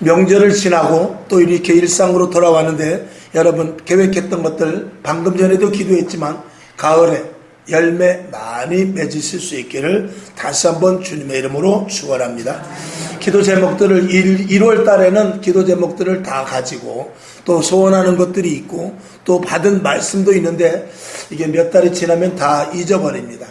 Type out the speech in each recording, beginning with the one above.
명절을 지나고 또 이렇게 일상으로 돌아왔는데 여러분 계획했던 것들 방금 전에도 기도했지만 가을에 열매 많이 맺으실 수 있기를 다시 한번 주님의 이름으로 축원합니다. 기도 제목들을 1월 달에는 기도 제목들을 다 가지고 또 소원하는 것들이 있고 또 받은 말씀도 있는데 이게 몇 달이 지나면 다 잊어버립니다.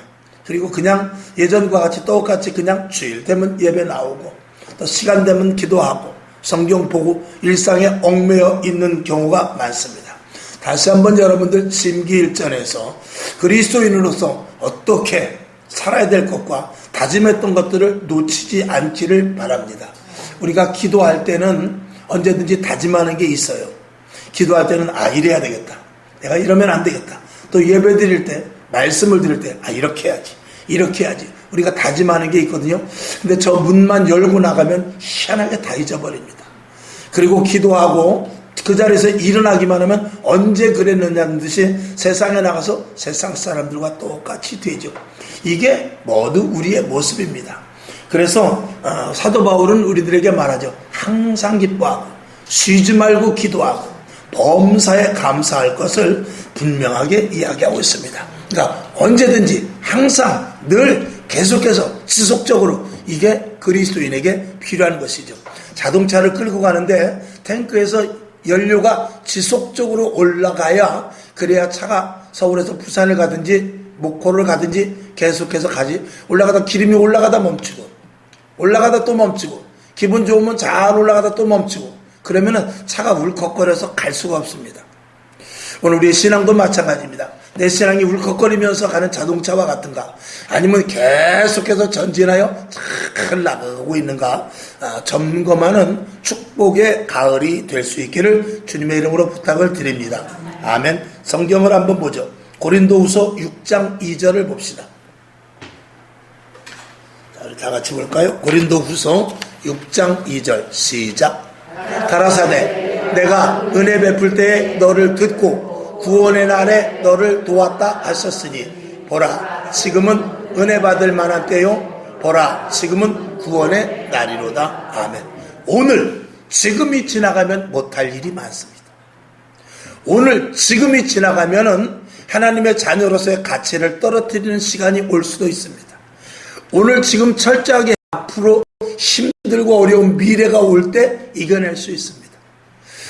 그리고 그냥 예전과 같이 똑같이 그냥 주일 되면 예배 나오고 또 시간 되면 기도하고 성경 보고 일상에 얽매여 있는 경우가 많습니다. 다시 한번 여러분들 심기일전에서 그리스도인으로서 어떻게 살아야 될 것과 다짐했던 것들을 놓치지 않기를 바랍니다. 우리가 기도할 때는 언제든지 다짐하는 게 있어요. 기도할 때는 이래야 되겠다. 내가 이러면 안 되겠다. 또 예배 드릴 때 말씀을 드릴 때 이렇게 해야지. 이렇게 해야지. 우리가 다짐하는 게 있거든요. 근데 저 문만 열고 나가면 희한하게 다 잊어버립니다. 그리고 기도하고 그 자리에서 일어나기만 하면 언제 그랬느냐는 듯이 세상에 나가서 세상 사람들과 똑같이 되죠. 이게 모두 우리의 모습입니다. 그래서 사도 바울은 우리들에게 말하죠. 항상 기뻐하고 쉬지 말고 기도하고 범사에 감사할 것을 분명하게 이야기하고 있습니다. 그러니까 언제든지 항상 늘 계속해서 지속적으로 이게 그리스도인에게 필요한 것이죠. 자동차를 끌고 가는데 탱크에서 연료가 지속적으로 올라가야 그래야 차가 서울에서 부산을 가든지 목포를 가든지 계속해서 가지. 올라가다 기름이 올라가다 멈추고 올라가다 또 멈추고 기분 좋으면 잘 올라가다 또 멈추고 그러면은 차가 울컥거려서 갈 수가 없습니다. 오늘 우리의 신앙도 마찬가지입니다. 내 신앙이 울컥거리면서 가는 자동차와 같은가 아니면 계속해서 전진하여 잘 나가고 있는가 점검하는 축복의 가을이 될 수 있기를 주님의 이름으로 부탁을 드립니다. 아멘. 성경을 한번 보죠. 고린도후서 6장 2절을 봅시다. 다 같이 볼까요? 고린도후서 6장 2절 시작. 가라사대 내가 은혜 베풀 때에 너를 듣고 구원의 날에 너를 도왔다 하셨으니 보라 지금은 은혜 받을 만한 때요 보라 지금은 구원의 날이로다. 아멘. 오늘 지금이 지나가면 못할 일이 많습니다. 오늘 지금이 지나가면은 하나님의 자녀로서의 가치를 떨어뜨리는 시간이 올 수도 있습니다. 오늘 지금 철저하게 앞으로 힘들고 어려운 미래가 올 때 이겨낼 수 있습니다.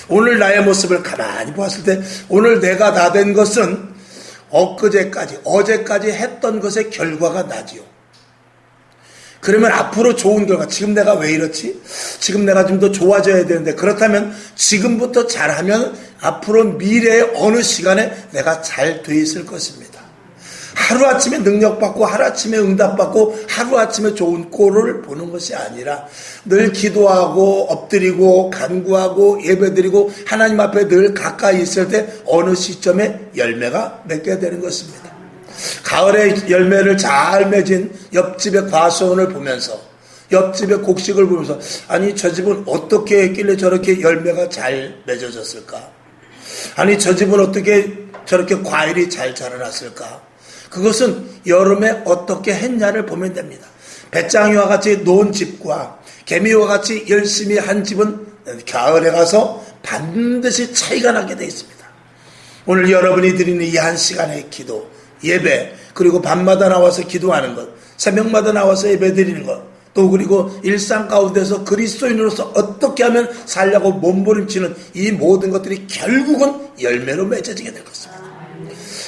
오늘 나의 모습을 가만히 보았을 때 오늘 내가 다 된 것은 엊그제까지 어제까지 했던 것의 결과가 나지요. 그러면 앞으로 좋은 결과 지금 내가 왜 이렇지? 지금 내가 좀 더 좋아져야 되는데 그렇다면 지금부터 잘하면 앞으로 미래의 어느 시간에 내가 잘 돼 있을 것입니다. 하루아침에 능력받고 하루아침에 응답받고 하루아침에 좋은 꼴을 보는 것이 아니라 늘 기도하고 엎드리고 간구하고 예배드리고 하나님 앞에 늘 가까이 있을 때 어느 시점에 열매가 맺게 되는 것입니다. 가을에 열매를 잘 맺은 옆집의 과수원을 보면서 옆집의 곡식을 보면서 아니 저 집은 어떻게 했길래 저렇게 열매가 잘 맺어졌을까? 아니 저 집은 어떻게 저렇게 과일이 잘 자라났을까? 그것은 여름에 어떻게 했냐를 보면 됩니다. 배짱이와 같이 놓은 집과 개미와 같이 열심히 한 집은 가을에 가서 반드시 차이가 나게 되어 있습니다. 오늘 여러분이 드리는 이 한 시간의 기도, 예배, 그리고 밤마다 나와서 기도하는 것, 새벽마다 나와서 예배 드리는 것, 또 그리고 일상 가운데서 그리스도인으로서 어떻게 하면 살려고 몸부림치는 이 모든 것들이 결국은 열매로 맺어지게 될 것입니다.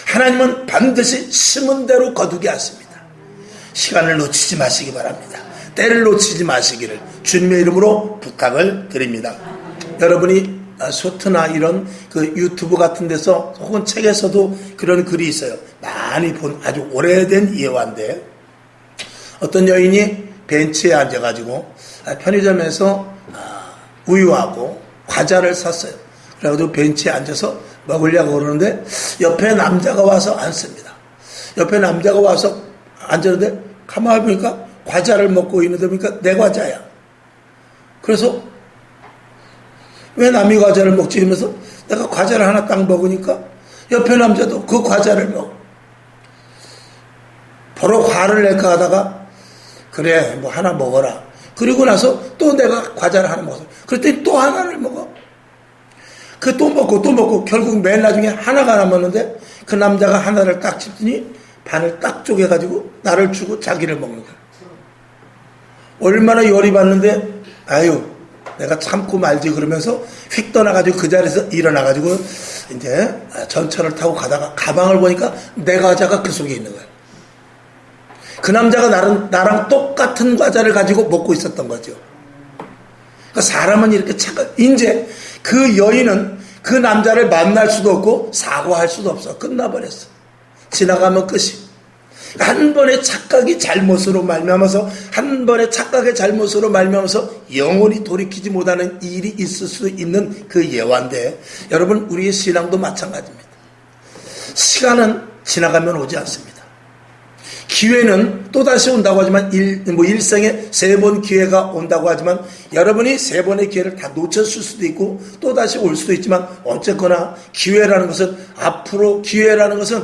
하나님은 반드시 심은 대로 거두게 하십니다. 시간을 놓치지 마시기 바랍니다. 때를 놓치지 마시기를 주님의 이름으로 부탁을 드립니다. 여러분이 쇼트나 이런 그 유튜브 같은 데서 혹은 책에서도 그런 글이 있어요. 많이 본 아주 오래된 예화인데 어떤 여인이 벤치에 앉아가지고 편의점에서 우유하고 과자를 샀어요. 그래가지고 벤치에 앉아서 먹으려고 그러는데 옆에 남자가 와서 앉습니다. 옆에 남자가 와서 앉았는데 가만히 보니까 과자를 먹고 있는데 보니까 내 과자야. 그래서 왜 남이 과자를 먹지? 이러면서 내가 과자를 하나 딱 먹으니까 옆에 남자도 그 과자를 먹어. 바로 화를 낼까 하다가 그래 뭐 하나 먹어라. 그리고 나서 또 내가 과자를 하나 먹었어. 그랬더니 또 하나를 먹어. 그 또 먹고 결국 맨 나중에 하나가 남았는데 그 남자가 하나를 딱 집더니 반을 딱 쪼개가지고 나를 주고 자기를 먹는 거야. 얼마나 열이 받는데 아유 내가 참고 말지 그러면서 휙 떠나가지고 그 자리에서 일어나가지고 이제 전철을 타고 가다가 가방을 보니까 내 과자가 그 속에 있는 거야. 그 남자가 나랑 똑같은 과자를 가지고 먹고 있었던 거죠. 그러니까 사람은 이렇게 이제 그 여인은 그 남자를 만날 수도 없고 사과할 수도 없어. 끝나버렸어. 지나가면 끝이. 한 번의 착각이 잘못으로 말미암아서 한 번의 착각의 잘못으로 말미암아서 영원히 돌이키지 못하는 일이 있을 수 있는 그 예화인데 여러분 우리의 신앙도 마찬가지입니다. 시간은 지나가면 오지 않습니다. 기회는 또다시 온다고 하지만 일생에 3번 기회가 온다고 하지만 여러분이 3번의 기회를 다 놓쳤을 수도 있고 또다시 올 수도 있지만 어쨌거나 기회라는 것은 앞으로 기회라는 것은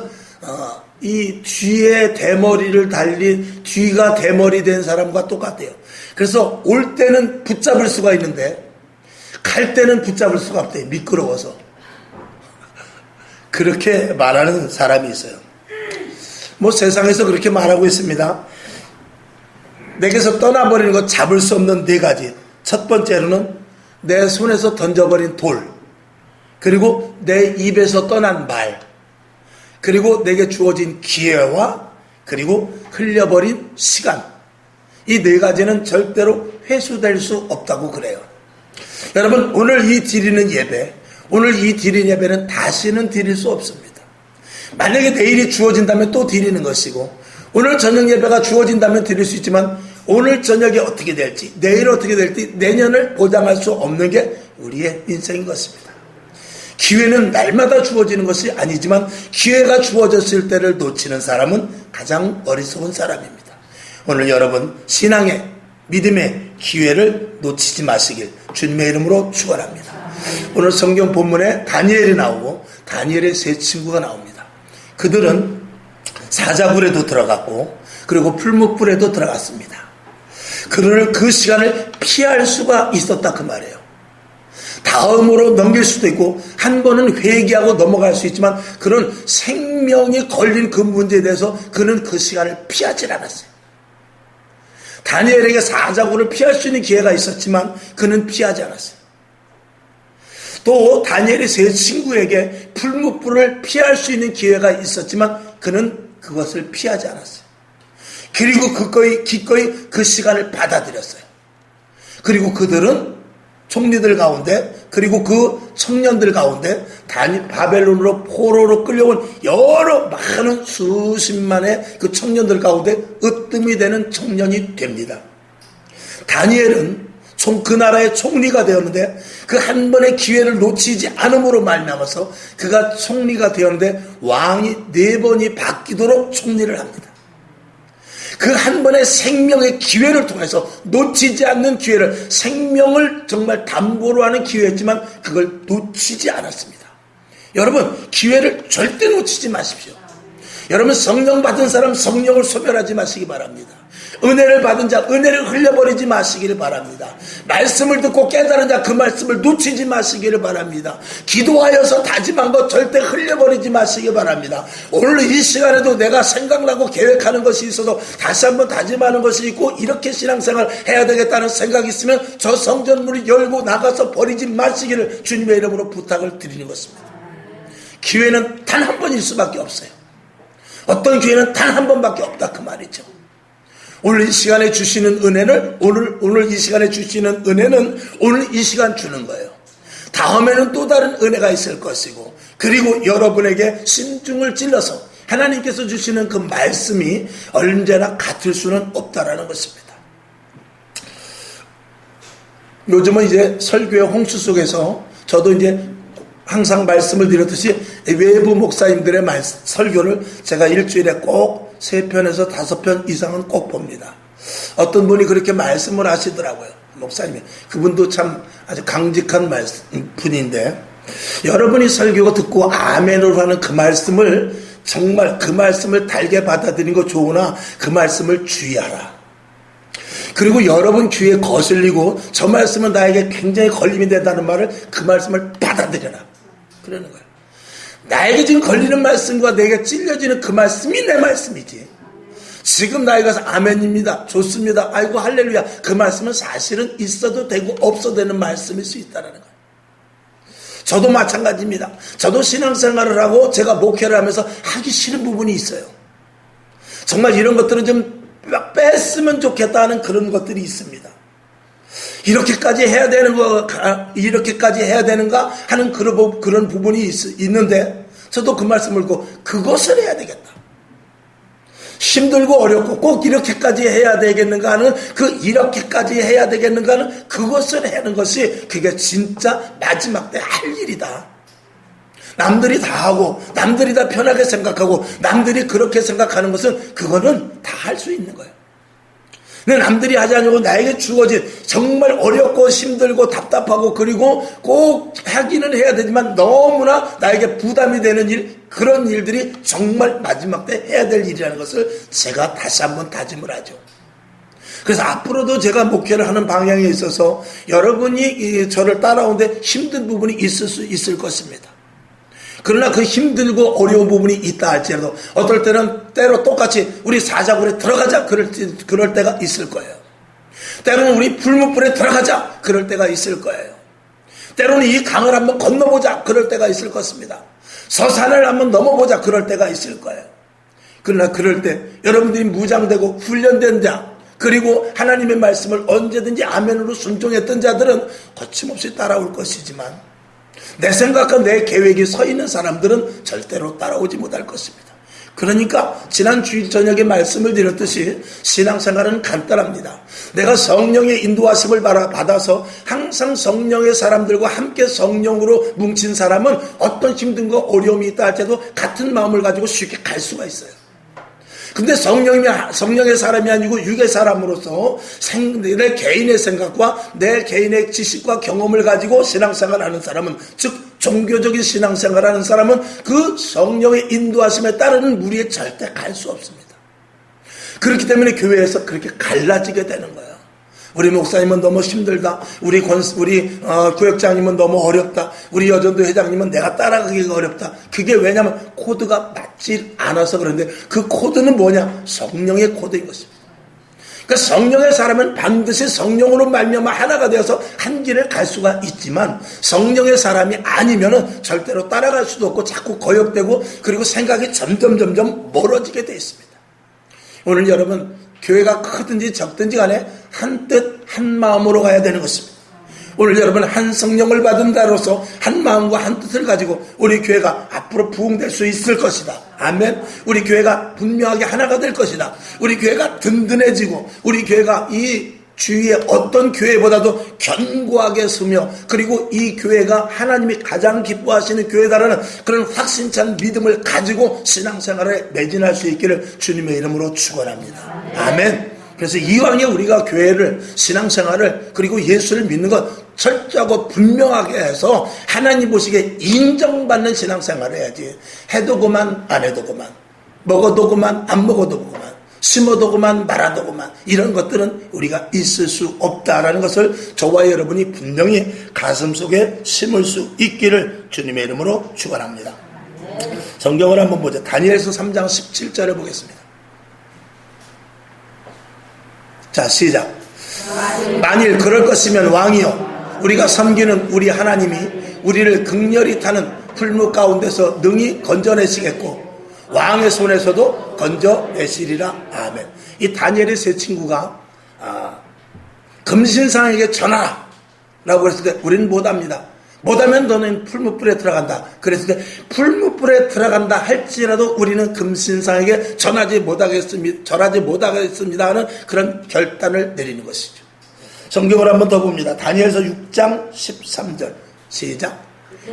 이 뒤에 대머리를 달린 뒤가 대머리 된 사람과 똑같아요. 그래서 올 때는 붙잡을 수가 있는데 갈 때는 붙잡을 수가 없대요. 미끄러워서. 그렇게 말하는 사람이 있어요. 뭐 세상에서 그렇게 말하고 있습니다. 내게서 떠나버리는 것 잡을 수 없는 4가지. 첫 번째로는 내 손에서 던져버린 돌, 그리고 내 입에서 떠난 말, 그리고 내게 주어진 기회와 그리고 흘려버린 시간. 이 4가지는 절대로 회수될 수 없다고 그래요. 여러분 오늘 이 드리는 예배, 오늘 이 드리는 예배는 다시는 드릴 수 없습니다. 만약에 내일이 주어진다면 또 드리는 것이고 오늘 저녁 예배가 주어진다면 드릴 수 있지만 오늘 저녁에 어떻게 될지 내일 어떻게 될지 내년을 보장할 수 없는 게 우리의 인생인 것입니다. 기회는 날마다 주어지는 것이 아니지만 기회가 주어졌을 때를 놓치는 사람은 가장 어리석은 사람입니다. 오늘 여러분 신앙의 믿음의 기회를 놓치지 마시길 주님의 이름으로 축원합니다. 오늘 성경 본문에 다니엘이 나오고 다니엘의 3 친구가 나옵니다. 그들은 사자굴에도 들어갔고 그리고 풀무불에도 들어갔습니다. 그를 그 시간을 피할 수가 있었다 그 말이에요. 다음으로 넘길 수도 있고 한 번은 회개하고 넘어갈 수 있지만 그런 생명이 걸린 그 문제에 대해서 그는 그 시간을 피하지 않았어요. 다니엘에게 사자굴을 피할 수 있는 기회가 있었지만 그는 피하지 않았어요. 또 다니엘의 3 친구에게 풀무불을 피할 수 있는 기회가 있었지만 그는 그것을 피하지 않았어요. 그리고 기꺼이 그 시간을 받아들였어요. 그리고 그들은 총리들 가운데 그리고 그 청년들 가운데 바벨론으로 포로로 끌려온 여러 많은 수십만의 그 청년들 가운데 으뜸이 되는 청년이 됩니다. 다니엘은 그 나라의 총리가 되었는데 그 한 번의 기회를 놓치지 않음으로 말미암아서 그가 총리가 되었는데 왕이 4번이 바뀌도록 총리를 합니다. 그 한 번의 생명의 기회를 통해서 놓치지 않는 기회를 생명을 정말 담보로 하는 기회였지만 그걸 놓치지 않았습니다. 여러분 기회를 절대 놓치지 마십시오. 여러분 성령 받은 사람 성령을 소멸하지 마시기 바랍니다. 은혜를 받은 자 은혜를 흘려버리지 마시기를 바랍니다. 말씀을 듣고 깨달은 자 그 말씀을 놓치지 마시기를 바랍니다. 기도하여서 다짐한 것 절대 흘려버리지 마시기 바랍니다. 오늘 이 시간에도 내가 생각나고 계획하는 것이 있어서 다시 한번 다짐하는 것이 있고 이렇게 신앙생활 해야 되겠다는 생각이 있으면 저 성전문을 열고 나가서 버리지 마시기를 주님의 이름으로 부탁을 드리는 것입니다. 기회는 단 한 번일 수밖에 없어요. 어떤 기회는 단 한 번밖에 없다 그 말이죠. 오늘 이 시간에 주시는 은혜를 오늘 이 시간에 주시는 은혜는 오늘 이 시간 주는 거예요. 다음에는 또 다른 은혜가 있을 것이고 그리고 여러분에게 심중을 찔러서 하나님께서 주시는 그 말씀이 언제나 같을 수는 없다라는 것입니다. 요즘은 이제 설교의 홍수 속에서 저도 이제 항상 말씀을 드렸듯이 외부 목사님들의 설교를 제가 일주일에 꼭 3편에서 5편 이상은 꼭 봅니다. 어떤 분이 그렇게 말씀을 하시더라고요. 목사님이. 그분도 참 아주 강직한 분인데 여러분이 설교가 듣고 아멘으로 하는 그 말씀을 정말 그 말씀을 달게 받아들이는 거 좋으나 그 말씀을 주의하라. 그리고 여러분 귀에 거슬리고 저 말씀은 나에게 굉장히 걸림이 된다는 말을 그 말씀을 받아들여라. 그러는 거예요. 나에게 지금 걸리는 말씀과 내게 찔려지는 그 말씀이 내 말씀이지. 지금 나에게 가서 아멘입니다. 좋습니다. 아이고 할렐루야. 그 말씀은 사실은 있어도 되고 없어도 되는 말씀일 수 있다는 거예요. 저도 마찬가지입니다. 저도 신앙생활을 하고 제가 목회를 하면서 하기 싫은 부분이 있어요. 정말 이런 것들은 좀 뺐으면 좋겠다는 그런 것들이 있습니다. 이렇게까지 해야 되는가 하는 그런 부분이 있는데 저도 그 말씀을 듣고 그것을 해야 되겠다. 힘들고 어렵고 꼭 이렇게까지 해야 되겠는가 하는 이렇게까지 해야 되겠는가 하는 그것을 하는 것이 그게 진짜 마지막 때 할 일이다. 남들이 다 하고 남들이 다 편하게 생각하고 남들이 그렇게 생각하는 것은 그거는 다 할 수 있는 거예요. 근데 남들이 하지 않고 나에게 주어진 정말 어렵고 힘들고 답답하고 그리고 꼭 하기는 해야 되지만 너무나 나에게 부담이 되는 일, 그런 일들이 정말 마지막 때 해야 될 일이라는 것을 제가 다시 한번 다짐을 하죠. 그래서 앞으로도 제가 목회를 하는 방향에 있어서 여러분이 저를 따라오는데 힘든 부분이 있을 수 있을 것입니다. 그러나 그 힘들고 어려운 부분이 있다 할지라도 어떨 때는 때로 똑같이 우리 사자굴에 들어가자 그럴 때가 있을 거예요. 때로는 우리 풀무불에 들어가자 그럴 때가 있을 거예요. 때로는 이 강을 한번 건너보자 그럴 때가 있을 것입니다. 서산을 한번 넘어보자 그럴 때가 있을 거예요. 그러나 그럴 때 여러분들이 무장되고 훈련된 자 그리고 하나님의 말씀을 언제든지 아멘으로 순종했던 자들은 거침없이 따라올 것이지만 내 생각과 내 계획이 서 있는 사람들은 절대로 따라오지 못할 것입니다. 그러니까 지난 주일 저녁에 말씀을 드렸듯이 신앙생활은 간단합니다. 내가 성령의 인도하심을 받아서 항상 성령의 사람들과 함께 성령으로 뭉친 사람은 어떤 힘든 거 어려움이 있다 할지라도 같은 마음을 가지고 쉽게 갈 수가 있어요. 근데 성령의 사람이 아니고 육의 사람으로서 내 개인의 생각과 내 개인의 지식과 경험을 가지고 신앙생활을 하는 사람은, 즉 종교적인 신앙생활을 하는 사람은 그 성령의 인도하심에 따르는 무리에 절대 갈 수 없습니다. 그렇기 때문에 교회에서 그렇게 갈라지게 되는 거예요. 우리 목사님은 너무 힘들다. 우리 구역장님은 너무 어렵다. 우리 여전도 회장님은 내가 따라가기가 어렵다. 그게 왜냐면 코드가 맞지 않아서 그런데 그 코드는 뭐냐? 성령의 코드인 것입니다. 그러니까 성령의 사람은 반드시 성령으로 말미암아 하나가 되어서 한 길을 갈 수가 있지만 성령의 사람이 아니면은 절대로 따라갈 수도 없고 자꾸 거역되고 그리고 생각이 점점 멀어지게 되어 있습니다. 오늘 여러분 교회가 크든지 적든지 간에 한 뜻, 한 마음으로 가야 되는 것입니다. 오늘 여러분 한 성령을 받은 자로서 한 마음과 한 뜻을 가지고 우리 교회가 앞으로 부흥될 수 있을 것이다. 아멘. 우리 교회가 분명하게 하나가 될 것이다. 우리 교회가 든든해지고 우리 교회가 이 주위의 어떤 교회보다도 견고하게 서며 그리고 이 교회가 하나님이 가장 기뻐하시는 교회다라는 그런 확신찬 믿음을 가지고 신앙생활에 매진할 수 있기를 주님의 이름으로 축원합니다. 아멘. 그래서 이왕에 우리가 교회를 신앙생활을 그리고 예수를 믿는 것 철저하고 분명하게 해서 하나님 보시기에 인정받는 신앙생활을 해야지. 해도 그만 안 해도 그만, 먹어도 그만 안 먹어도 그만, 심어도 그만 말아도 그만, 이런 것들은 우리가 있을 수 없다라는 것을 저와 여러분이 분명히 가슴속에 심을 수 있기를 주님의 이름으로 축원합니다. 성경을 한번 보자. 다니엘서 3장 17절을 보겠습니다. 자, 시작. 만일 그럴 것이면 왕이여 우리가 섬기는 우리 하나님이 우리를 극렬히 타는 풀무 가운데서 능히 건져내시겠고 왕의 손에서도 건져내시리라. 아멘. 이 다니엘의 세 친구가 금신상에게 전하라 라고 했을 때 우리는 못합니다. 못하면 너는 풀무불에 들어간다. 그랬을 때 풀무불에 들어간다 할지라도 우리는 금신상에게 절하지 못하겠습니다 하는 그런 결단을 내리는 것이죠. 성경을 한번 더 봅니다. 다니엘서 6장 13절 시작.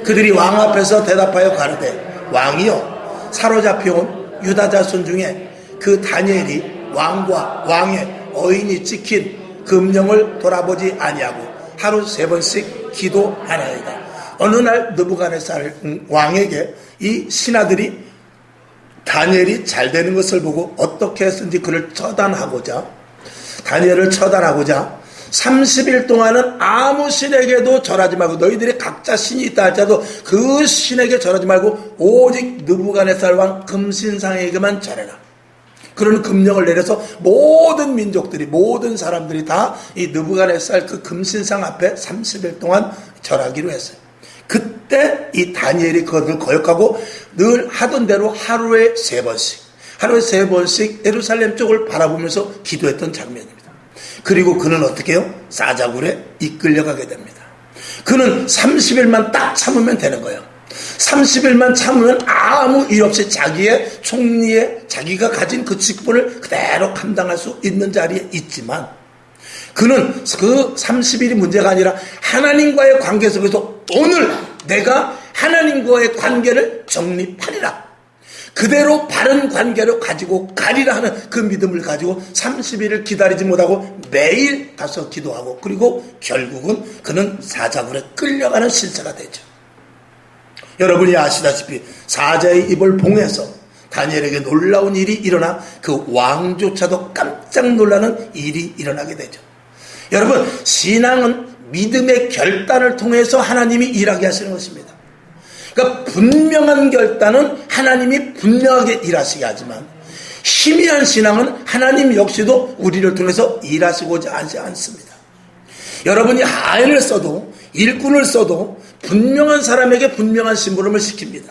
그들이 왕 앞에서 대답하여 가르되 왕이여 사로잡혀온 유다 자손 중에 그 다니엘이 왕과 왕의 어인이 찍힌 금령을 돌아보지 아니하고 하루 3번씩 기도하나이다. 어느 날 느부갓네살 왕에게 이 신하들이 다니엘이 잘 되는 것을 보고 어떻게 해서든지 그를 처단하고자 다니엘을 처단하고자 30일 동안은 아무 신에게도 절하지 말고, 너희들이 각자 신이 있다 할지라도 그 신에게 절하지 말고 오직 느부갓네살 왕 금신상에게만 절해라. 그런 금령을 내려서 모든 민족들이, 모든 사람들이 다 이 느부갓네살 그 금신상 앞에 30일 동안 절하기로 했어요. 그때 이 다니엘이 그것을 거역하고 늘 하던 대로 하루에 3번씩 예루살렘 쪽을 바라보면서 기도했던 장면입니다. 그리고 그는 어떻게 해요? 사자굴에 이끌려가게 됩니다. 그는 30일만 딱 참으면 되는 거예요. 30일만 참으면 아무 일 없이 자기의 총리에 자기가 가진 그 직분을 그대로 감당할 수 있는 자리에 있지만, 그는 그 30일이 문제가 아니라 하나님과의 관계 속에서 오늘 내가 하나님과의 관계를 정립하리라, 그대로 바른 관계를 가지고 가리라 하는 그 믿음을 가지고 30일을 기다리지 못하고 매일 가서 기도하고, 그리고 결국은 그는 사자굴에 끌려가는 실세가 되죠. 여러분이 아시다시피 사자의 입을 봉해서 다니엘에게 놀라운 일이 일어나 그 왕조차도 깜짝 놀라는 일이 일어나게 되죠. 여러분, 신앙은 믿음의 결단을 통해서 하나님이 일하게 하시는 것입니다. 그러니까 분명한 결단은 하나님이 분명하게 일하시게 하지만, 희미한 신앙은 하나님 역시도 우리를 통해서 일하시고자 하지 않습니다. 여러분이 하인을 써도, 일꾼을 써도 분명한 사람에게 분명한 심부름을 시킵니다.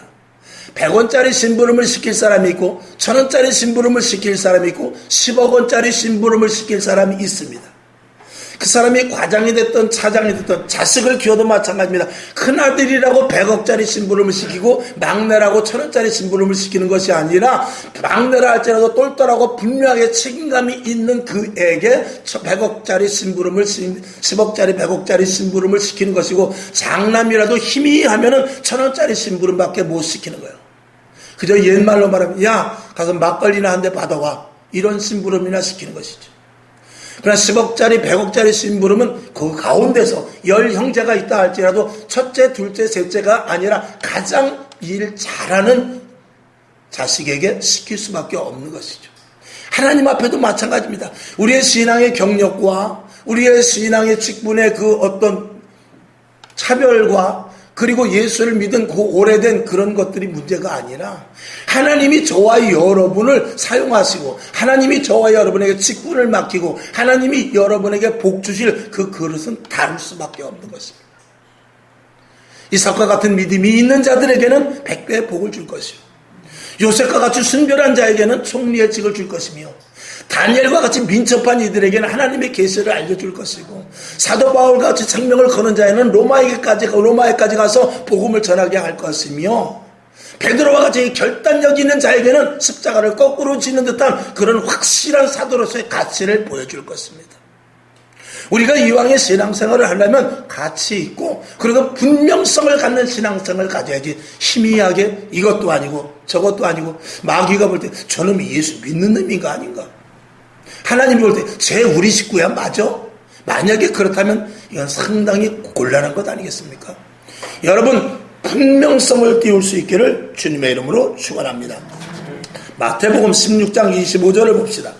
100원짜리 심부름을 시킬 사람이 있고 1000원짜리 심부름을 시킬 사람이 있고 10억 원짜리 심부름을 시킬 사람이 있습니다. 그 사람이 과장이 됐든 차장이 됐든 자식을 키워도 마찬가지입니다. 큰아들이라고 100억짜리 심부름을 시키고 막내라고 1000원짜리 심부름을 시키는 것이 아니라, 막내라 할지라도 똘똘하고 분명하게 책임감이 있는 그에게 100억짜리 심부름을, 10억짜리 100억짜리 심부름을 시키는 것이고, 장남이라도 희미하면은 1000원짜리 심부름밖에 못 시키는 거예요. 그저 옛말로 말하면 야 가서 막걸리나 한 대 받아와, 이런 심부름이나 시키는 것이죠. 그러나 10억짜리 100억짜리 심부름은 그 가운데서 10형제가 있다 할지라도 첫째 둘째 셋째가 아니라 가장 일 잘하는 자식에게 시킬 수밖에 없는 것이죠. 하나님 앞에도 마찬가지입니다. 우리의 신앙의 경력과 우리의 신앙의 직분의 그 어떤 차별과, 그리고 예수를 믿은 그 오래된 그런 것들이 문제가 아니라, 하나님이 저와 여러분을 사용하시고 하나님이 저와 여러분에게 직분을 맡기고 하나님이 여러분에게 복 주실 그 그릇은 다를 수밖에 없는 것입니다. 이삭과 같은 믿음이 있는 자들에게는 100배의 복을 줄 것이요, 요셉과 같이 순결한 자에게는 총리의 직을 줄 것이며, 다니엘과 같이 민첩한 이들에게는 하나님의 계시를 알려줄 것이고, 사도 바울과 같이 생명을 거는 자에는 로마에까지 가서 복음을 전하게 할 것이며, 베드로와 같이 결단력 있는 자에게는 십자가를 거꾸로 지는 듯한 그런 확실한 사도로서의 가치를 보여줄 것입니다. 우리가 이왕의 신앙생활을 하려면 가치 있고, 그리고 분명성을 갖는 신앙생활을 가져야지, 희미하게 이것도 아니고 저것도 아니고, 마귀가 볼 때 저놈이 예수 믿는 놈인가 아닌가, 하나님이 볼 때 쟤 우리 식구야 맞아? 만약에 그렇다면 이건 상당히 곤란한 것 아니겠습니까? 여러분, 분명성을 띄울 수 있기를 주님의 이름으로 축원합니다. 마태복음 16장 25절을 봅시다.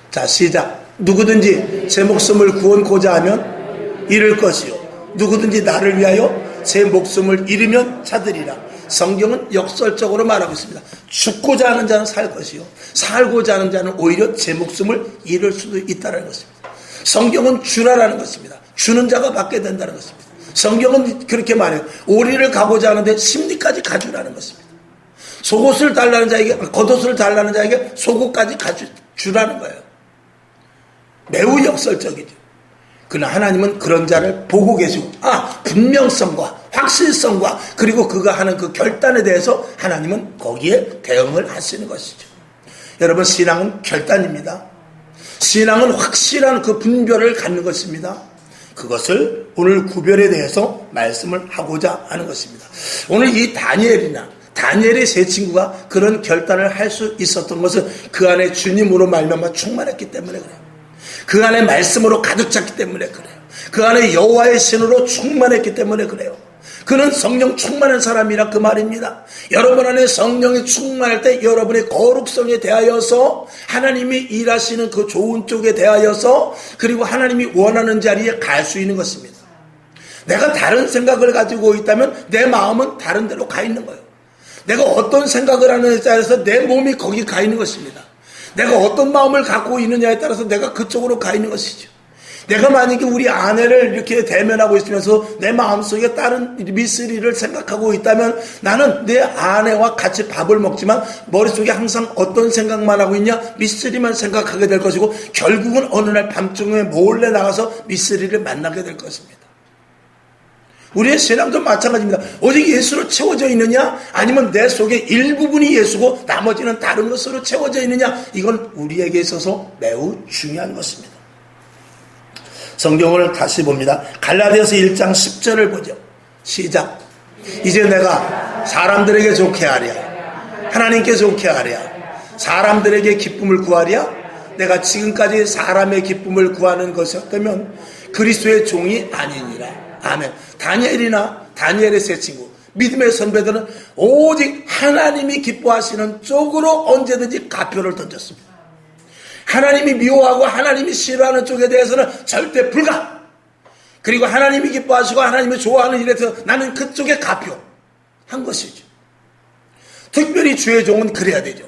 자, 시작. 누구든지 제 목숨을 구원고자 하면 잃을 것이요, 누구든지 나를 위하여 제 목숨을 잃으면 찾으리라. 성경은 역설적으로 말하고 있습니다. 죽고자 하는 자는 살 것이요, 살고자 하는 자는 오히려 제 목숨을 잃을 수도 있다는 것입니다. 성경은 주라라는 것입니다. 주는 자가 받게 된다는 것입니다. 성경은 그렇게 말해요. 오리를 가고자 하는데 심리까지 가주라는 것입니다. 속옷을 달라는 자에게, 겉옷을 달라는 자에게 속옷까지 주라는 거예요. 매우 역설적이죠. 그러나 하나님은 그런 자를 보고 계시고, 분명성과 확실성과 그리고 그가 하는 그 결단에 대해서 하나님은 거기에 대응을 하시는 것이죠. 여러분, 신앙은 결단입니다. 신앙은 확실한 그 분별을 갖는 것입니다. 그것을 오늘 구별에 대해서 말씀을 하고자 하는 것입니다. 오늘 이 다니엘의 세 친구가 그런 결단을 할 수 있었던 것은 그 안에 주님으로 말미암아 충만했기 때문에 그래요. 그 안에 말씀으로 가득 찼기 때문에 그래요. 그 안에 여호와의 신으로 충만했기 때문에 그래요. 그는 성령 충만한 사람이라 그 말입니다. 여러분 안에 성령이 충만할 때 여러분의 거룩성에 대하여서 하나님이 일하시는 그 좋은 쪽에 대하여서 그리고 하나님이 원하는 자리에 갈 수 있는 것입니다. 내가 다른 생각을 가지고 있다면 내 마음은 다른 데로 가 있는 거예요. 내가 어떤 생각을 하느냐에 따라서 내 몸이 거기 가 있는 것입니다. 내가 어떤 마음을 갖고 있느냐에 따라서 내가 그쪽으로 가 있는 것이죠. 내가 만약에 우리 아내를 이렇게 대면하고 있으면서 내 마음속에 다른 미쓰리를 생각하고 있다면 나는 내 아내와 같이 밥을 먹지만 머릿속에 항상 어떤 생각만 하고 있냐? 미쓰리만 생각하게 될 것이고 결국은 어느 날 밤중에 몰래 나가서 미쓰리를 만나게 될 것입니다. 우리의 신앙도 마찬가지입니다. 오직 예수로 채워져 있느냐? 아니면 내 속에 일부분이 예수고 나머지는 다른 것으로 채워져 있느냐? 이건 우리에게 있어서 매우 중요한 것입니다. 성경을 다시 봅니다. 갈라디아서 1장 10절을 보죠. 시작. 이제 내가 사람들에게 좋게 하랴, 하나님께 좋게 하랴, 사람들에게 기쁨을 구하랴. 내가 지금까지 사람의 기쁨을 구하는 것이었다면 그리스도의 종이 아니니라. 아멘. 다니엘의 세 친구, 믿음의 선배들은 오직 하나님이 기뻐하시는 쪽으로 언제든지 가표를 던졌습니다. 하나님이 미워하고 하나님이 싫어하는 쪽에 대해서는 절대 불가. 그리고 하나님이 기뻐하시고 하나님이 좋아하는 일에 대해서 나는 그쪽에 가표한 것이죠. 특별히 주의 종은 그래야 되죠.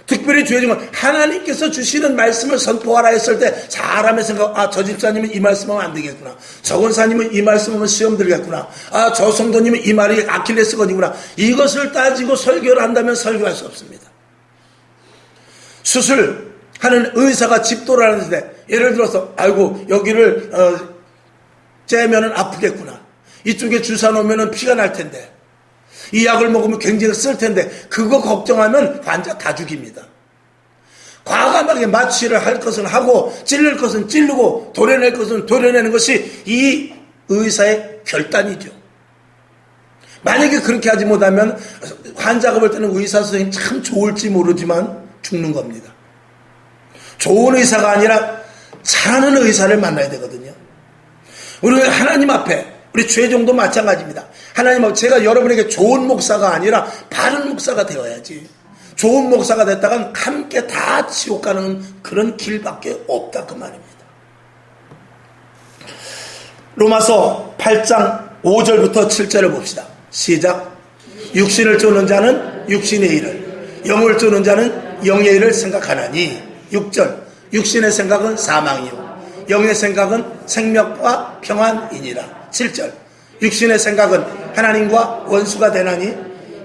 특별히 주의 종은 하나님께서 주시는 말씀을 선포하라 했을 때 사람의 생각, 저 집사님은 이 말씀하면 안 되겠구나, 저 권사님은 이 말씀하면 시험 들겠구나, 저 성도님은 이 말이 아킬레스건이구나, 이것을 따지고 설교를 한다면 설교할 수 없습니다. 수술하는 의사가 집도를 하는데 예를 들어서 아이고 여기를 째면은 아프겠구나, 이쪽에 주사 놓으면 피가 날 텐데, 이 약을 먹으면 굉장히 쓸 텐데, 그거 걱정하면 환자 다 죽입니다. 과감하게 마취를 할 것은 하고 찔릴 것은 찌르고 도려낼 것은 도려내는 것이 이 의사의 결단이죠. 만약에 그렇게 하지 못하면 환자가 볼 때는 의사 선생님 참 좋을지 모르지만 죽는 겁니다. 좋은 의사가 아니라 잘하는 의사를 만나야 되거든요. 우리 하나님 앞에 우리 죄종도 마찬가지입니다. 하나님, 제가 여러분에게 좋은 목사가 아니라 바른 목사가 되어야지. 좋은 목사가 됐다간 함께 다 지옥 가는 그런 길밖에 없다 그 말입니다. 로마서 8장 5절부터 7절을 봅시다. 시작. 육신을 쫓는 자는 육신의 일을, 영을 쫓는 자는 영의 일을 생각하나니. 6절. 육신의 생각은 사망이요 영의 생각은 생명과 평안이니라. 7절. 육신의 생각은 하나님과 원수가 되나니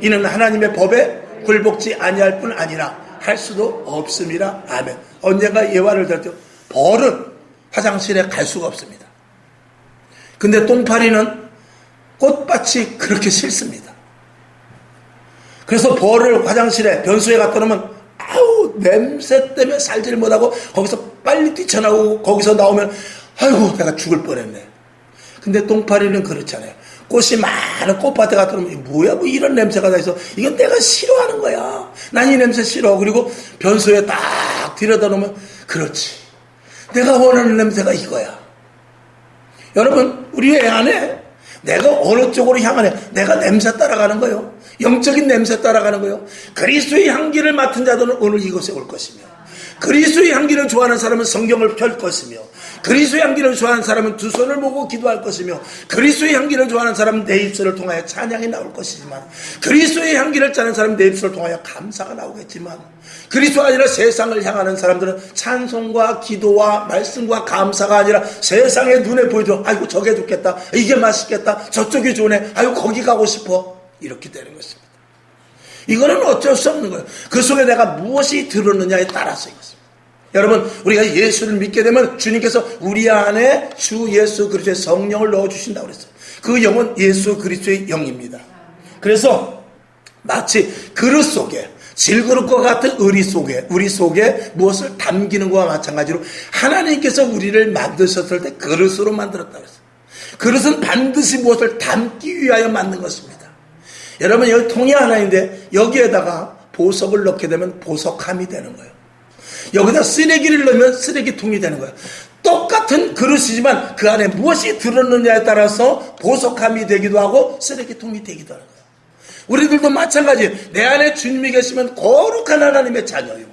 이는 하나님의 법에 굴복지 아니할 뿐 아니라 할 수도 없음이라. 아멘. 언젠가 예화를 들었죠. 벌은 화장실에 갈 수가 없습니다. 근데 똥파리는 꽃밭이 그렇게 싫습니다. 그래서 벌을 화장실에 변소에 갖다 놓으면 아우 냄새 때문에 살질 못하고 거기서 빨리 뛰쳐나오고 거기서 나오면 아이고 내가 죽을 뻔했네. 근데 똥파리는 그렇잖아요. 꽃이 많은 꽃밭에 갔다 오면 뭐야 뭐 이런 냄새가 다 있어. 이건 내가 싫어하는 거야. 난 이 냄새 싫어. 그리고 변소에 딱 들여다 놓으면 그렇지, 내가 원하는 냄새가 이거야. 여러분, 우리 애 안에 내가 어느 쪽으로 향하냐, 내가 냄새 따라가는 거예요. 영적인 냄새 따라가는 거예요. 그리스도의 향기를 맡은 자들은 오늘 이곳에 올 것이며, 그리스도의 향기를 좋아하는 사람은 성경을 펼 것이며, 그리스도의 향기를 좋아하는 사람은 두 손을 모고 기도할 것이며, 그리스도의 향기를 좋아하는 사람은 내 입술을 통하여 찬양이 나올 것이지만, 그리스도의 향기를 짜는 사람은 내 입술을 통하여 감사가 나오겠지만, 그리스도가 아니라 세상을 향하는 사람들은 찬송과 기도와 말씀과 감사가 아니라 세상의 눈에 보이도록 아이고 저게 좋겠다, 이게 맛있겠다, 저쪽이 좋네, 아이고 거기 가고 싶어, 이렇게 되는 것입니다. 이거는 어쩔 수 없는 거예요. 그 속에 내가 무엇이 들었느냐에 따라서 이것입니다. 여러분, 우리가 예수를 믿게 되면 주님께서 우리 안에 주 예수 그리스도의 성령을 넣어주신다고 그랬어요. 그 영은 예수 그리스도의 영입니다. 그래서 마치 그릇 속에, 질그릇과 같은 우리 속에 무엇을 담기는 것과 마찬가지로 하나님께서 우리를 만드셨을 때 그릇으로 만들었다고 그랬어요. 그릇은 반드시 무엇을 담기 위하여 만든 것입니다. 여러분, 여기 통이 하나인데 여기에다가 보석을 넣게 되면 보석함이 되는 거예요. 여기다 쓰레기를 넣으면 쓰레기통이 되는 거예요. 똑같은 똑같은 그릇이지만 그 안에 무엇이 들었느냐에 따라서 보석함이 되기도 하고 쓰레기통이 되기도 하는 거예요. 우리들도 마찬가지. 내 안에 주님이 계시면 거룩한 하나님의 자녀요.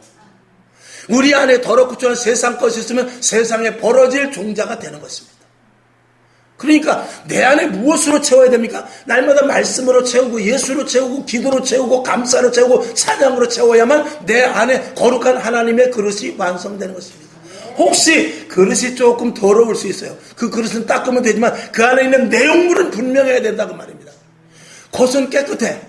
우리 안에 더럽고 추한 세상 것이 있으면 세상에 벌어질 종자가 되는 것입니다. 그러니까 내 안에 무엇으로 채워야 됩니까? 날마다 말씀으로 채우고 예수로 채우고 기도로 채우고 감사로 채우고 찬양으로 채워야만 내 안에 거룩한 하나님의 그릇이 완성되는 것입니다. 혹시 그릇이 조금 더러울 수 있어요. 그 그릇은 닦으면 되지만 그 안에 있는 내용물은 분명해야 된다고 말입니다. 겉은 깨끗해.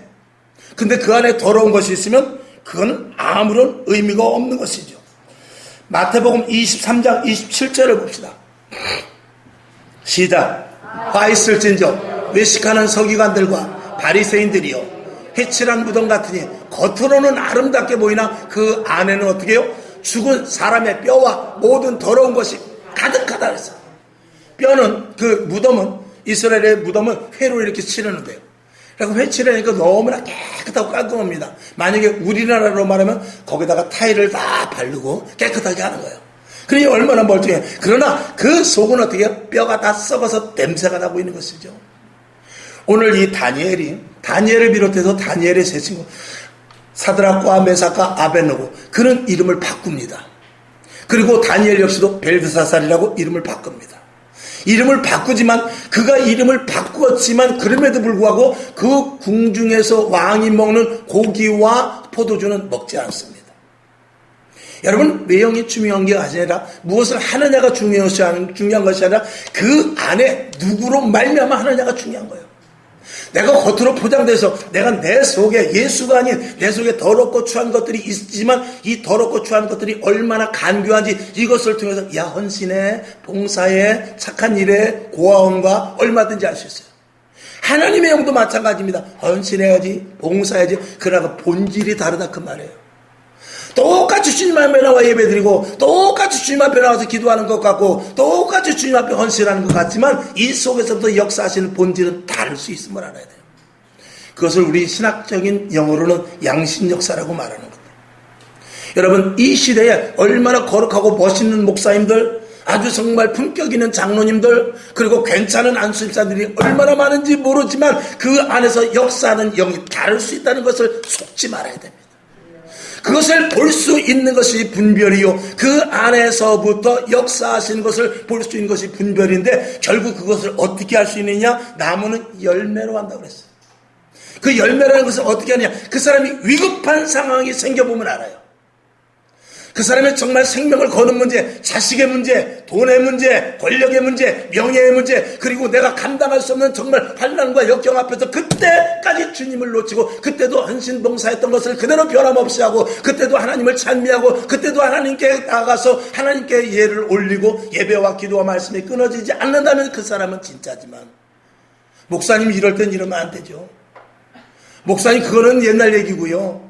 근데 그 안에 더러운 것이 있으면 그건 아무런 의미가 없는 것이죠. 마태복음 23장 27절을 봅시다. 시작. 화 있을진저 외식하는 서기관들과 바리새인들이여 해칠한 무덤 같으니 겉으로는 아름답게 보이나 그 안에는 어떻게 해요? 죽은 사람의 뼈와 모든 더러운 것이 가득하다 그랬어요. 뼈는 그 무덤은 이스라엘의 무덤은 회로 이렇게 칠하는데요. 그러니까 회 칠하니까 너무나 깨끗하고 깔끔합니다. 만약에 우리나라로 말하면 거기다가 타일을 다 바르고 깨끗하게 하는 거예요. 그러니 얼마나 멀쩡해. 그러나 그 속은 어떻게 해요? 뼈가 다 썩어서 냄새가 나고 있는 것이죠. 오늘 이 다니엘을 비롯해서 다니엘의 세 친구 사드락과 메삭과 아벤노고 그는 이름을 바꿉니다. 그리고 다니엘 역시도 벨드사살이라고 이름을 바꿉니다. 이름을 바꾸지만 그가 이름을 바꾸었지만 그럼에도 불구하고 그 궁중에서 왕이 먹는 고기와 포도주는 먹지 않습니다. 여러분 외형이 중요한 게 아니라 무엇을 하느냐가 중요한 것이 아니라 그 안에 누구로 말미암아 하느냐가 중요한 거예요. 내가 겉으로 포장돼서 내가 내 속에 예수가 아닌 내 속에 더럽고 추한 것들이 있지만 이 더럽고 추한 것들이 얼마나 간교한지 이것을 통해서 야 헌신해 봉사해 착한 일에 고아원과 얼마든지 할 수 있어요. 하나님의 영도 마찬가지입니다. 헌신해야지 봉사해야지 그러나 본질이 다르다 그 말이에요. 똑같이 주님 앞에 나와 예배드리고 똑같이 주님 앞에 나와서 기도하는 것 같고 똑같이 주님 앞에 헌신하는 것 같지만 이 속에서부터 역사하시는 본질은 다를 수 있음을 알아야 돼요. 그것을 우리 신학적인 영어로는 양심역사라고 말하는 겁니다. 여러분 이 시대에 얼마나 거룩하고 멋있는 목사님들 아주 정말 품격 있는 장로님들 그리고 괜찮은 안수집사들이 얼마나 많은지 모르지만 그 안에서 역사하는 영이 다를 수 있다는 것을 속지 말아야 됩니다. 그것을 볼 수 있는 것이 분별이요 그 안에서부터 역사하시는 것을 볼 수 있는 것이 분별인데 결국 그것을 어떻게 할 수 있느냐? 나무는 열매로 한다고 그랬어요. 그 열매라는 것을 어떻게 하느냐? 그 사람이 위급한 상황이 생겨보면 알아요. 그 사람의 정말 생명을 거는 문제, 자식의 문제, 돈의 문제, 권력의 문제, 명예의 문제, 그리고 내가 감당할 수 없는 정말 환난과 역경 앞에서 그때까지 주님을 놓치고 그때도 헌신봉사했던 것을 그대로 변함없이 하고 그때도 하나님을 찬미하고 그때도 하나님께 나가서 하나님께 예를 올리고 예배와 기도와 말씀이 끊어지지 않는다면 그 사람은 진짜지만 목사님이 이럴 땐 이러면 안 되죠. 목사님 그거는 옛날 얘기고요.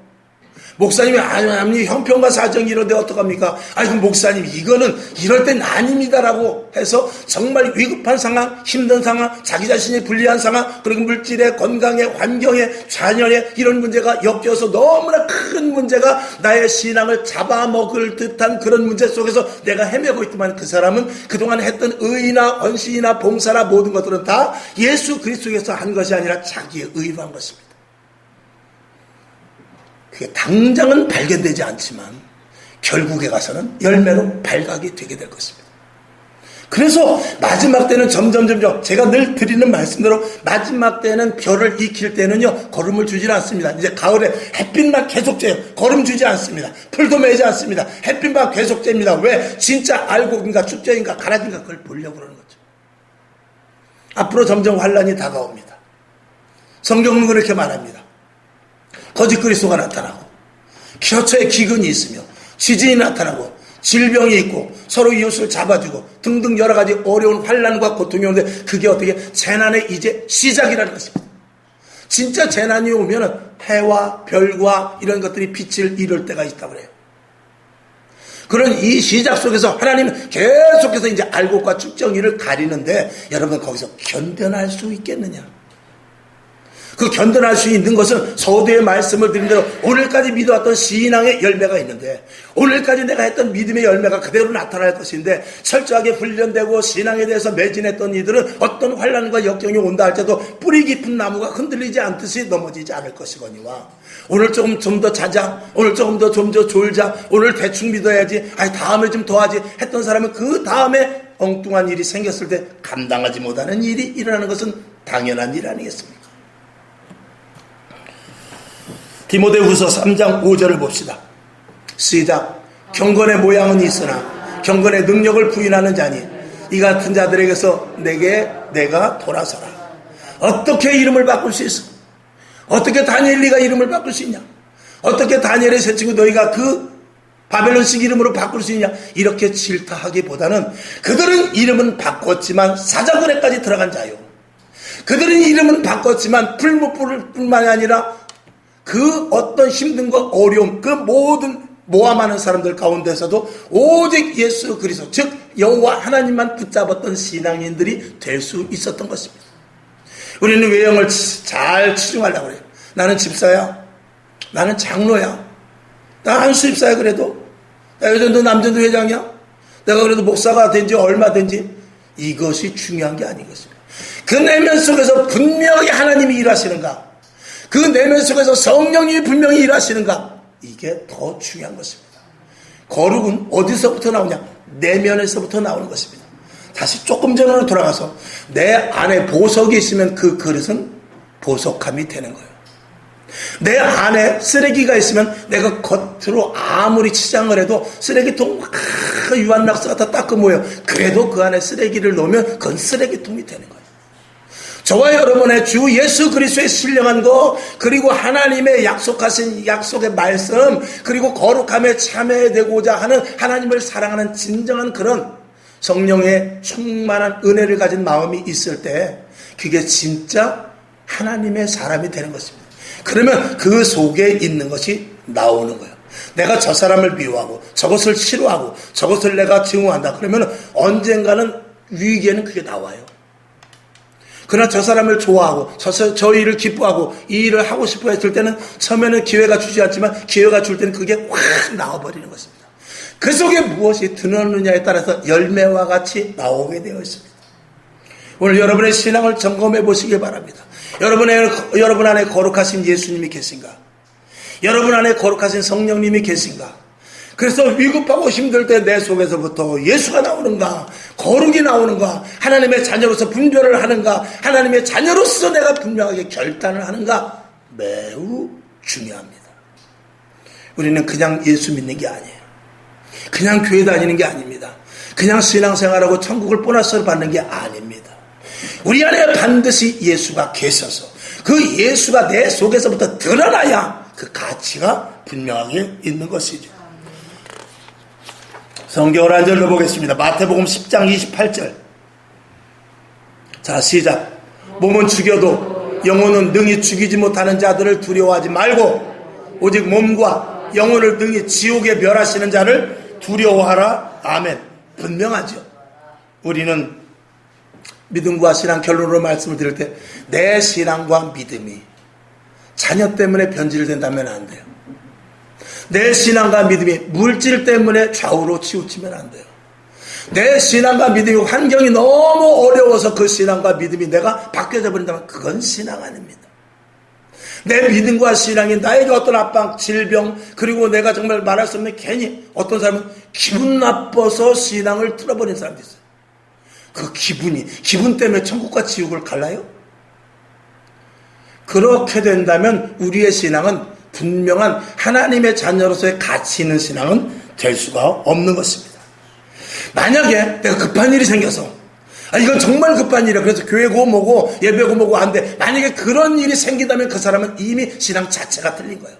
목사님이 아니 형편과 사정이 이런데 어떡합니까? 아니 그럼 목사님 이거는 이럴 땐 아닙니다라고 해서 정말 위급한 상황, 힘든 상황, 자기 자신이 불리한 상황, 그리고 물질에, 건강에, 환경에, 자녀에 이런 문제가 엮여서 너무나 큰 문제가 나의 신앙을 잡아먹을 듯한 그런 문제 속에서 내가 헤매고 있지만 그 사람은 그동안 했던 의나 헌신이나 봉사나 모든 것들은 다 예수 그리스도에서 한 것이 아니라 자기의 의로 한 것입니다. 그게 당장은 발견되지 않지만 결국에 가서는 열매로 발각이 되게 될 것입니다. 그래서 마지막 때는 점점 제가 늘 드리는 말씀대로 마지막 때는 별을 익힐 때는요 거름을 주질 않습니다. 이제 가을에 햇빛만 계속 쬐요. 거름 주지 않습니다. 풀도 매지 않습니다. 햇빛만 계속 쬐입니다. 왜? 진짜 알곡인가 축제인가 가라진가 그걸 보려고 그러는 거죠. 앞으로 점점 환란이 다가옵니다. 성경은 그렇게 말합니다. 거짓 그리스도가 나타나고 처처에 기근이 있으며 지진이 나타나고 질병이 있고 서로 이웃을 잡아주고 등등 여러 가지 어려운 환난과 고통이 오는데 그게 어떻게 재난의 이제 시작이라는 것입니다. 진짜 재난이 오면은 해와 별과 이런 것들이 빛을 잃을 때가 있다고 그래요. 그런 이 시작 속에서 하나님은 계속해서 이제 알곡과 축정이를 가리는데 여러분 거기서 견뎌낼 수 있겠느냐? 그 견뎌낼 수 있는 것은 서두에 말씀을 드린 대로 오늘까지 믿어왔던 신앙의 열매가 있는데, 오늘까지 내가 했던 믿음의 열매가 그대로 나타날 것인데, 철저하게 훈련되고 신앙에 대해서 매진했던 이들은 어떤 환난과 역경이 온다 할지라도 뿌리 깊은 나무가 흔들리지 않듯이 넘어지지 않을 것이거니와, 오늘 조금 좀 더 자자, 오늘 조금 더 졸자, 오늘 대충 믿어야지, 아니 다음에 좀 더 하지 했던 사람은 그 다음에 엉뚱한 일이 생겼을 때 감당하지 못하는 일이 일어나는 것은 당연한 일 아니겠습니까? 디모데후서 3장 5절을 봅시다. 시작. 경건의 모양은 있으나 경건의 능력을 부인하는 자니 이 같은 자들에게서 내가 돌아서라. 어떻게 이름을 바꿀 수 있어? 어떻게 다니엘리가 이름을 바꿀 수 있냐? 어떻게 다니엘의 새 친구 너희가 그 바벨론식 이름으로 바꿀 수 있냐? 이렇게 질타하기보다는 그들은 이름은 바꿨지만 사자굴에까지 들어간 자요. 그들은 이름은 바꿨지만 풀무불뿐만이 아니라 그 어떤 힘든과 어려움, 그 모든 모함하는 사람들 가운데서도 오직 예수 그리스도, 즉 여호와 하나님만 붙잡았던 신앙인들이 될 수 있었던 것입니다. 우리는 외형을 잘 치중하려고 그래요. 나는 집사야, 나는 장로야, 나 한수입사야. 그래도 나 여전도 남전도 회장이야, 내가 그래도 목사가 된 지 얼마 된지, 이것이 중요한 게 아닌 것입니다. 그 내면 속에서 분명히 하나님이 일하시는가, 그 내면 속에서 성령이 분명히 일하시는가, 이게 더 중요한 것입니다. 거룩은 어디서부터 나오냐? 내면에서부터 나오는 것입니다. 다시 조금 전으로 돌아가서 내 안에 보석이 있으면 그 그릇은 보석함이 되는 거예요. 내 안에 쓰레기가 있으면 내가 겉으로 아무리 치장을 해도 쓰레기통 유한낙스 같아 닦고 모여, 그래도 그 안에 쓰레기를 놓으면 그건 쓰레기통이 되는 거예요. 저와 여러분의 주 예수 그리스도의 신령한 것, 그리고 하나님의 약속하신 약속의 말씀, 그리고 거룩함에 참여되고자 하는 하나님을 사랑하는 진정한 그런 성령의 충만한 은혜를 가진 마음이 있을 때 그게 진짜 하나님의 사람이 되는 것입니다. 그러면 그 속에 있는 것이 나오는 거예요. 내가 저 사람을 미워하고 저것을 싫어하고 저것을 내가 증오한다 그러면 언젠가는 위기에는 그게 나와요. 그러나 저 사람을 좋아하고 저 일을 기뻐하고 이 일을 하고 싶어 했을 때는 처음에는 기회가 주지 않지만 기회가 줄 때는 그게 확 나와버리는 것입니다. 그 속에 무엇이 드러느냐에 따라서 열매와 같이 나오게 되어 있습니다. 오늘 여러분의 신앙을 점검해 보시기 바랍니다. 여러분 안에 거룩하신 예수님이 계신가? 여러분 안에 거룩하신 성령님이 계신가? 그래서 위급하고 힘들 때 내 속에서부터 예수가 나오는가? 거룩이 나오는가? 하나님의 자녀로서 분별을 하는가? 하나님의 자녀로서 내가 분명하게 결단을 하는가? 매우 중요합니다. 우리는 그냥 예수 믿는 게 아니에요. 그냥 교회 다니는 게 아닙니다. 그냥 신앙생활하고 천국을 보너스를 받는 게 아닙니다. 우리 안에 반드시 예수가 계셔서 그 예수가 내 속에서부터 드러나야 그 가치가 분명하게 있는 것이죠. 성경을 한 절로 보겠습니다. 마태복음 10장 28절. 자, 시작. 몸은 죽여도 영혼은 능히 죽이지 못하는 자들을 두려워하지 말고 오직 몸과 영혼을 능히 지옥에 멸하시는 자를 두려워하라. 아멘. 분명하죠. 우리는 믿음과 신앙 결론으로 말씀을 드릴 때 내 신앙과 믿음이 자녀 때문에 변질된다면 안 돼요. 내 신앙과 믿음이 물질 때문에 좌우로 치우치면 안 돼요. 내 신앙과 믿음이 환경이 너무 어려워서 그 신앙과 믿음이 내가 바뀌어져 버린다면 그건 신앙 아닙니다. 내 믿음과 신앙이 나에게 어떤 압박, 질병, 그리고 내가 정말 말할 수 없는 괜히 어떤 사람은 기분 나빠서 신앙을 틀어버린 사람도 있어요. 그 기분 때문에 천국과 지옥을 갈라요? 그렇게 된다면 우리의 신앙은 분명한 하나님의 자녀로서의 가치 있는 신앙은 될 수가 없는 것입니다. 만약에 내가 급한 일이 생겨서 이건 정말 급한 일이야. 그래서 교회고 뭐고 예배고 뭐고 안 돼. 만약에 그런 일이 생긴다면 그 사람은 이미 신앙 자체가 틀린 거예요.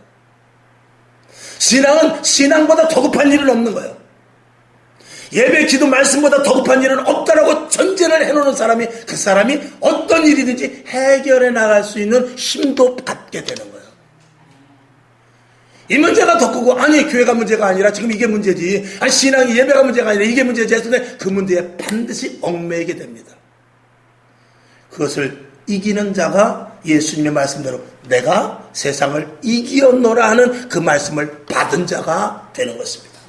신앙은 신앙보다 더 급한 일은 없는 거예요. 예배, 기도, 말씀보다 더 급한 일은 없다라고 전제를 해놓는 사람이 그 사람이 어떤 일이든지 해결해 나갈 수 있는 힘도 갖게 되는 거예요. 이 문제가 더 크고 아니 교회가 문제가 아니라 지금 이게 문제지, 아니 신앙이 예배가 문제가 아니라 이게 문제지 했을 때 그 문제에 반드시 얽매이게 됩니다. 그것을 이기는 자가 예수님의 말씀대로 내가 세상을 이기었노라 하는 그 말씀을 받은 자가 되는 것입니다.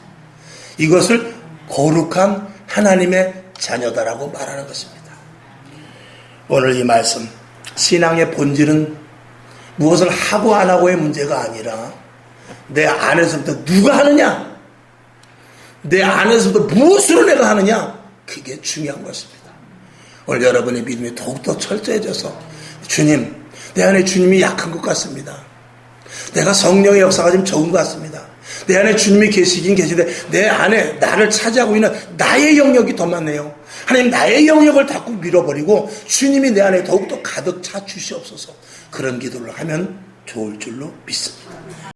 이것을 거룩한 하나님의 자녀다라고 말하는 것입니다. 오늘 이 말씀, 신앙의 본질은 무엇을 하고 안 하고의 문제가 아니라 내 안에서부터 누가 하느냐, 내 안에서부터 무엇으로 내가 하느냐, 그게 중요한 것입니다. 오늘 여러분의 믿음이 더욱더 철저해져서 주님, 내 안에 주님이 약한 것 같습니다. 내가 성령의 역사가 좀 적은 것 같습니다. 내 안에 주님이 계시긴 계시되 내 안에 나를 차지하고 있는 나의 영역이 더 많네요. 하나님, 나의 영역을 자꾸 밀어버리고 주님이 내 안에 더욱더 가득 차 주시옵소서. 그런 기도를 하면 좋을 줄로 믿습니다.